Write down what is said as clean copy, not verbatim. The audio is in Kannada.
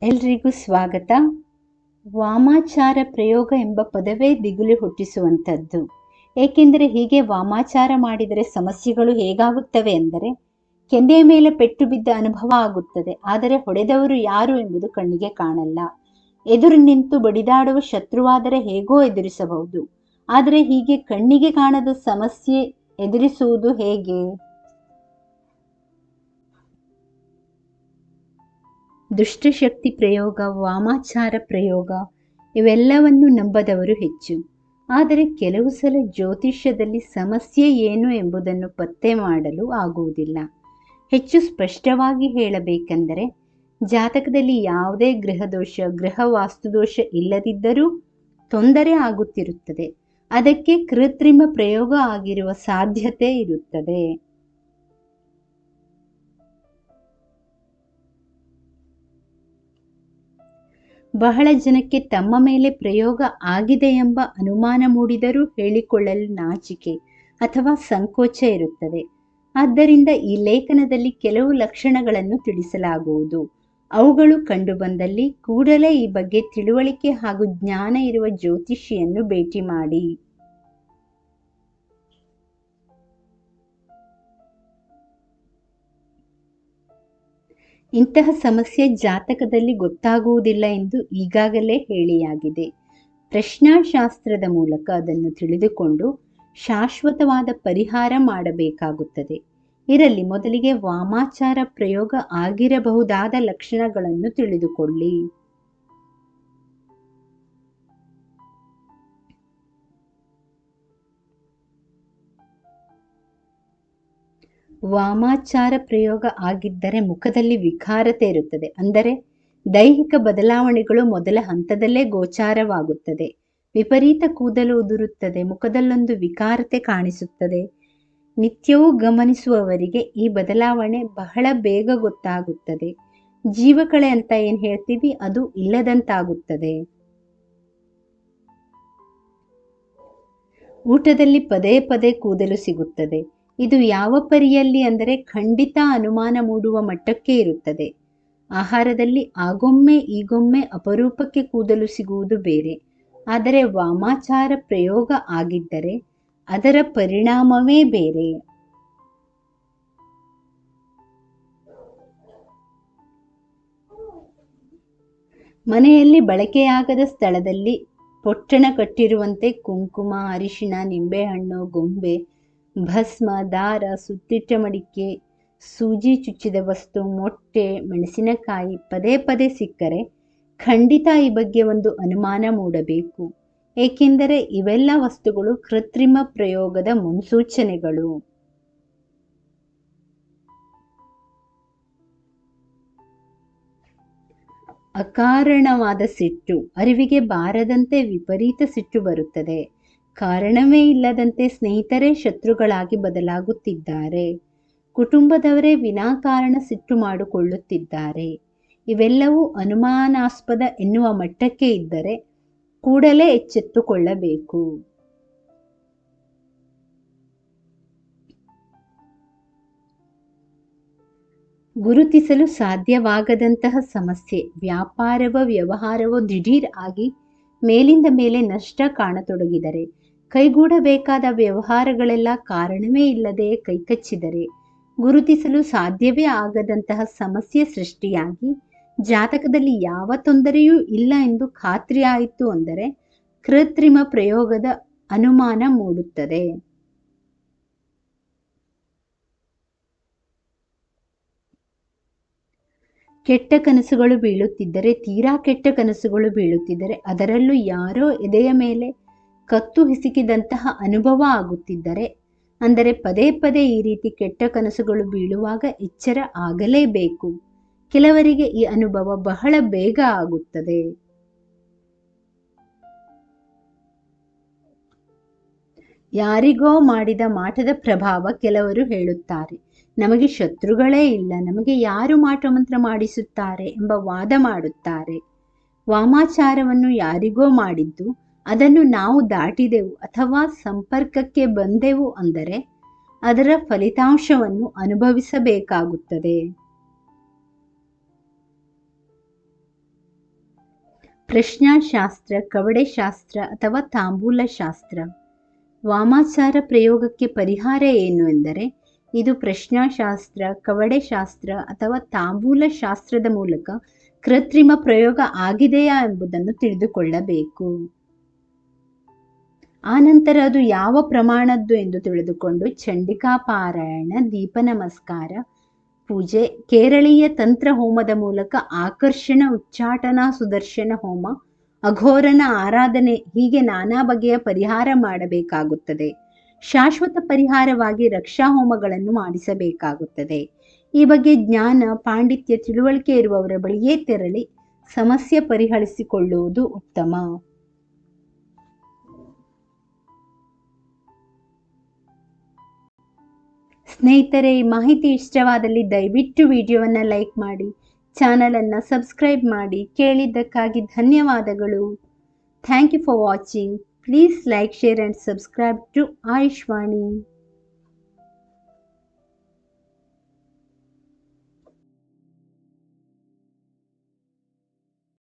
ಎಲ್ರಿಗೂ ಸ್ವಾಗತ. ವಾಮಾಚಾರ ಪ್ರಯೋಗ ಎಂಬ ಪದವೇ ದಿಗುಲು ಹುಟ್ಟಿಸುವಂಥದ್ದು. ಏಕೆಂದರೆ ಹೀಗೆ ವಾಮಾಚಾರ ಮಾಡಿದರೆ ಸಮಸ್ಯೆಗಳು ಹೇಗಾಗುತ್ತವೆ ಎಂದರೆ, ಕೆನ್ನೆಯ ಮೇಲೆ ಪೆಟ್ಟು ಬಿದ್ದ ಅನುಭವ ಆಗುತ್ತದೆ, ಆದರೆ ಹೊಡೆದವರು ಯಾರು ಎಂಬುದು ಕಣ್ಣಿಗೆ ಕಾಣಲ್ಲ. ಎದುರು ನಿಂತು ಬಡಿದಾಡುವ ಶತ್ರುವಾದರೆ ಹೇಗೋ ಎದುರಿಸಬಹುದು, ಆದರೆ ಹೀಗೆ ಕಣ್ಣಿಗೆ ಕಾಣದ ಸಮಸ್ಯೆ ಎದುರಿಸುವುದು ಹೇಗೆ? ದುಷ್ಟಶಕ್ತಿ ಪ್ರಯೋಗ, ವಾಮಾಚಾರ ಪ್ರಯೋಗ ಇವೆಲ್ಲವನ್ನು ನಂಬದವರು ಹೆಚ್ಚು. ಆದರೆ ಕೆಲವು ಸಲ ಜ್ಯೋತಿಷ್ಯದಲ್ಲಿ ಸಮಸ್ಯೆ ಏನು ಎಂಬುದನ್ನು ಪತ್ತೆ ಮಾಡಲು ಆಗುವುದಿಲ್ಲ. ಹೆಚ್ಚು ಸ್ಪಷ್ಟವಾಗಿ ಹೇಳಬೇಕೆಂದರೆ, ಜಾತಕದಲ್ಲಿ ಯಾವುದೇ ಗ್ರಹದೋಷ, ಗ್ರಹ ವಾಸ್ತುದೋಷ ಇಲ್ಲದಿದ್ದರೂ ತೊಂದರೆ ಆಗುತ್ತಿರುತ್ತದೆ. ಅದಕ್ಕೆ ಕೃತ್ರಿಮ ಪ್ರಯೋಗ ಆಗಿರುವ ಸಾಧ್ಯತೆ ಇರುತ್ತದೆ. ಬಹಳ ಜನಕ್ಕೆ ತಮ್ಮ ಮೇಲೆ ಪ್ರಯೋಗ ಆಗಿದೆ ಎಂಬ ಅನುಮಾನ ಮೂಡಿದರೂ ಹೇಳಿಕೊಳ್ಳಲು ನಾಚಿಕೆ ಅಥವಾ ಸಂಕೋಚ ಇರುತ್ತದೆ. ಆದ್ದರಿಂದ ಈ ಲೇಖನದಲ್ಲಿ ಕೆಲವು ಲಕ್ಷಣಗಳನ್ನು ತಿಳಿಸಲಾಗುವುದು. ಅವುಗಳು ಕಂಡುಬಂದಲ್ಲಿ ಕೂಡಲೇ ಈ ಬಗ್ಗೆ ತಿಳುವಳಿಕೆ ಹಾಗೂ ಜ್ಞಾನ ಇರುವ ಜ್ಯೋತಿಷಿಯನ್ನು ಭೇಟಿ ಮಾಡಿ. ಇಂತಹ ಸಮಸ್ಯೆ ಜಾತಕದಲ್ಲಿ ಗೊತ್ತಾಗುವುದಿಲ್ಲ ಎಂದು ಈಗಾಗಲೇ ಹೇಳಿಯಾಗಿದೆ. ಪ್ರಶ್ನಾಶಾಸ್ತ್ರದ ಮೂಲಕ ಅದನ್ನು ತಿಳಿದುಕೊಂಡು ಶಾಶ್ವತವಾದ ಪರಿಹಾರ ಮಾಡಬೇಕಾಗುತ್ತದೆ. ಇದರಲ್ಲಿ ಮೊದಲಿಗೆ ವಾಮಾಚಾರ ಪ್ರಯೋಗ ಆಗಿರಬಹುದಾದ ಲಕ್ಷಣಗಳನ್ನು ತಿಳಿದುಕೊಳ್ಳಿ. ವಾಮಾಚಾರ ಪ್ರಯೋಗ ಆಗಿದ್ದರೆ ಮುಖದಲ್ಲಿ ವಿಕಾರತೆ ಇರುತ್ತದೆ. ಅಂದರೆ ದೈಹಿಕ ಬದಲಾವಣೆಗಳು ಮೊದಲ ಹಂತದಲ್ಲೇ ಗೋಚಾರವಾಗುತ್ತದೆ. ವಿಪರೀತ ಕೂದಲು ಉದುರುತ್ತದೆ, ಮುಖದಲ್ಲೊಂದು ವಿಕಾರತೆ ಕಾಣಿಸುತ್ತದೆ. ನಿತ್ಯವೂ ಗಮನಿಸುವವರಿಗೆ ಈ ಬದಲಾವಣೆ ಬಹಳ ಬೇಗ ಗೊತ್ತಾಗುತ್ತದೆ. ಜೀವಕಳೆ ಅಂತ ಏನು ಹೇಳ್ತೀವಿ, ಅದು ಇಲ್ಲದಂತಾಗುತ್ತದೆ. ಊಟದಲ್ಲಿ ಪದೇ ಪದೇ ಕೂದಲು ಸಿಗುತ್ತದೆ. ಇದು ಯಾವ ಪರಿಯಲ್ಲಿ ಅಂದರೆ ಖಂಡಿತ ಅನುಮಾನ ಮೂಡುವ ಮಟ್ಟಕ್ಕೆ ಇರುತ್ತದೆ. ಆಹಾರದಲ್ಲಿ ಆಗೊಮ್ಮೆ ಈಗೊಮ್ಮೆ ಅಪರೂಪಕ್ಕೆ ಕೂದಲು ಸಿಗುವುದು ಬೇರೆ. ಆದರೆ ವಾಮಾಚಾರ ಪ್ರಯೋಗ ಆಗಿದ್ದರೆ ಅದರ ಪರಿಣಾಮವೇ ಬೇರೆ. ಮನೆಯಲ್ಲಿ ಬಳಕೆಯಾಗದ ಸ್ಥಳದಲ್ಲಿ ಪೊಟ್ಟಣ ಕಟ್ಟಿರುವಂತೆ ಕುಂಕುಮ, ಅರಿಶಿಣ, ನಿಂಬೆಹಣ್ಣು, ಗೊಂಬೆ, ಭಸ್ಮ, ದಾರ, ಸುತ್ತಿಟ್ಟ ಮಡಿಕೆ, ಸೂಜಿ ಚುಚ್ಚಿದ ವಸ್ತು, ಮೊಟ್ಟೆ, ಮೆಣಸಿನಕಾಯಿ ಪದೇ ಪದೇ ಸಿಕ್ಕರೆ ಖಂಡಿತ ಈ ಬಗ್ಗೆ ಒಂದು ಅನುಮಾನ ಮೂಡಬೇಕು. ಏಕೆಂದರೆ ಇವೆಲ್ಲ ವಸ್ತುಗಳು ಕೃತ್ರಿಮ ಪ್ರಯೋಗದ ಮುನ್ಸೂಚನೆಗಳು. ಅಕಾರಣವಾದ ಸಿಟ್ಟು, ಅರಿವಿಗೆ ಬಾರದಂತೆ ವಿಪರೀತ ಸಿಟ್ಟು ಬರುತ್ತದೆ. ಕಾರಣವೇ ಇಲ್ಲದಂತೆ ಸ್ನೇಹಿತರೇ ಶತ್ರುಗಳಾಗಿ ಬದಲಾಗುತ್ತಿದ್ದಾರೆ. ಕುಟುಂಬದವರೇ ವಿನಾಕಾರಣ ಸಿಟ್ಟು ಮಾಡಿಕೊಳ್ಳುತ್ತಿದ್ದಾರೆ. ಇವೆಲ್ಲವೂ ಅನುಮಾನಾಸ್ಪದ ಎನ್ನುವ ಮಟ್ಟಕ್ಕೆ ಇದ್ದರೆ ಕೂಡಲೇ ಎಚ್ಚೆತ್ತುಕೊಳ್ಳಬೇಕು. ಗುರುತಿಸಲು ಸಾಧ್ಯವಾಗದಂತಹ ಸಮಸ್ಯೆ, ವ್ಯಾಪಾರವೋ ವ್ಯವಹಾರವೋ ದಿಢೀರ್ ಆಗಿ ಮೇಲಿಂದ ಮೇಲೆ ನಷ್ಟ ಕಾಣತೊಡಗಿದರೆ, ಕೈಗೂಡಬೇಕಾದ ವ್ಯವಹಾರಗಳೆಲ್ಲ ಕಾರಣವೇ ಇಲ್ಲದೆ ಕೈಕಚ್ಚಿದರೆ, ಗುರುತಿಸಲು ಸಾಧ್ಯವೇ ಆಗದಂತಹ ಸಮಸ್ಯೆ ಸೃಷ್ಟಿಯಾಗಿ ಜಾತಕದಲ್ಲಿ ಯಾವ ತೊಂದರೆಯೂ ಇಲ್ಲ ಎಂದು ಖಾತ್ರಿ ಆಯಿತು ಅಂದರೆ ಕೃತ್ರಿಮ ಪ್ರಯೋಗದ ಅನುಮಾನ ಮೂಡುತ್ತದೆ. ಕೆಟ್ಟ ಕನಸುಗಳು ಬೀಳುತ್ತಿದ್ದರೆ, ತೀರಾ ಕೆಟ್ಟ ಕನಸುಗಳು ಬೀಳುತ್ತಿದ್ದರೆ, ಅದರಲ್ಲೂ ಯಾರೋ ಎದೆಯ ಮೇಲೆ ಕತ್ತು ಹಿಸುಕಿದಂತಹ ಅನುಭವ ಆಗುತ್ತಿದ್ದರೆ, ಅಂದರೆ ಪದೇ ಪದೇ ಈ ರೀತಿ ಕೆಟ್ಟ ಕನಸುಗಳು ಬೀಳುವಾಗ ಎಚ್ಚರ ಆಗಲೇಬೇಕು. ಕೆಲವರಿಗೆ ಈ ಅನುಭವ ಬಹಳ ಬೇಗ ಆಗುತ್ತದೆ. ಯಾರಿಗೋ ಮಾಡಿದ ಮಾಟದ ಪ್ರಭಾವ. ಕೆಲವರು ಹೇಳುತ್ತಾರೆ, ನಮಗೆ ಶತ್ರುಗಳೇ ಇಲ್ಲ, ನಮಗೆ ಯಾರು ಮಾಟ ಮಂತ್ರ ಮಾಡಿಸುತ್ತಾರೆ ಎಂಬ ವಾದ ಮಾಡುತ್ತಾರೆ. ವಾಮಾಚಾರವನ್ನು ಯಾರಿಗೋ ಮಾಡಿದ್ದು ಅದನ್ನು ನಾವು ದಾಟಿದೆವು ಅಥವಾ ಸಂಪರ್ಕಕ್ಕೆ ಬಂದೆವು ಅಂದರೆ ಅದರ ಫಲಿತಾಂಶವನ್ನು ಅನುಭವಿಸಬೇಕಾಗುತ್ತದೆ. ಪ್ರಶ್ನಾಶಾಸ್ತ್ರ, ಕವಡೆಶಾಸ್ತ್ರ ಅಥವಾ ತಾಂಬೂಲ ಶಾಸ್ತ್ರ. ವಾಮಾಚಾರ ಪ್ರಯೋಗಕ್ಕೆ ಪರಿಹಾರ ಏನು ಎಂದರೆ, ಇದು ಪ್ರಶ್ನಾಶಾಸ್ತ್ರ, ಕವಡೆಶಾಸ್ತ್ರ ಅಥವಾ ತಾಂಬೂಲ ಶಾಸ್ತ್ರದ ಮೂಲಕ ಕೃತ್ರಿಮ ಪ್ರಯೋಗ ಆಗಿದೆಯಾ ಎಂಬುದನ್ನು ತಿಳಿದುಕೊಳ್ಳಬೇಕು. ಆನಂತರ ಅದು ಯಾವ ಪ್ರಮಾಣದ್ದು ಎಂದು ತಿಳಿದುಕೊಂಡು ಚಂಡಿಕಾ ಪಾರಾಯಣ, ದೀಪ ನಮಸ್ಕಾರ, ಪೂಜೆ, ಕೇರಳೀಯ ತಂತ್ರ ಹೋಮದ ಮೂಲಕ ಆಕರ್ಷಣ, ಉಚ್ಚಾಟನಾ, ಸುದರ್ಶನ ಹೋಮ, ಅಘೋರನ ಆರಾಧನೆ ಹೀಗೆ ನಾನಾ ಬಗೆಯ ಪರಿಹಾರ ಮಾಡಬೇಕಾಗುತ್ತದೆ. ಶಾಶ್ವತ ಪರಿಹಾರವಾಗಿ ರಕ್ಷಾ ಹೋಮಗಳನ್ನು ಮಾಡಿಸಬೇಕಾಗುತ್ತದೆ. ಈ ಬಗ್ಗೆ ಜ್ಞಾನ, ಪಾಂಡಿತ್ಯ, ತಿಳುವಳಿಕೆ ಇರುವವರ ಬಳಿಯೇ ತೆರಳಿ ಸಮಸ್ಯೆ ಪರಿಹರಿಸಿಕೊಳ್ಳುವುದು ಉತ್ತಮ. ಸ್ನೇಹಿತರೆ, ಈ ಮಾಹಿತಿ ಇಷ್ಟವಾದಲ್ಲಿ ದಯವಿಟ್ಟು ವಿಡಿಯೋವನ್ನು ಲೈಕ್ ಮಾಡಿ, ಚಾನಲನ್ನು ಸಬ್ಸ್ಕ್ರೈಬ್ ಮಾಡಿ. ಕೇಳಿದ್ದಕ್ಕಾಗಿ ಧನ್ಯವಾದಗಳು. Thank you for watching. Please like, share and subscribe to Ayushvani.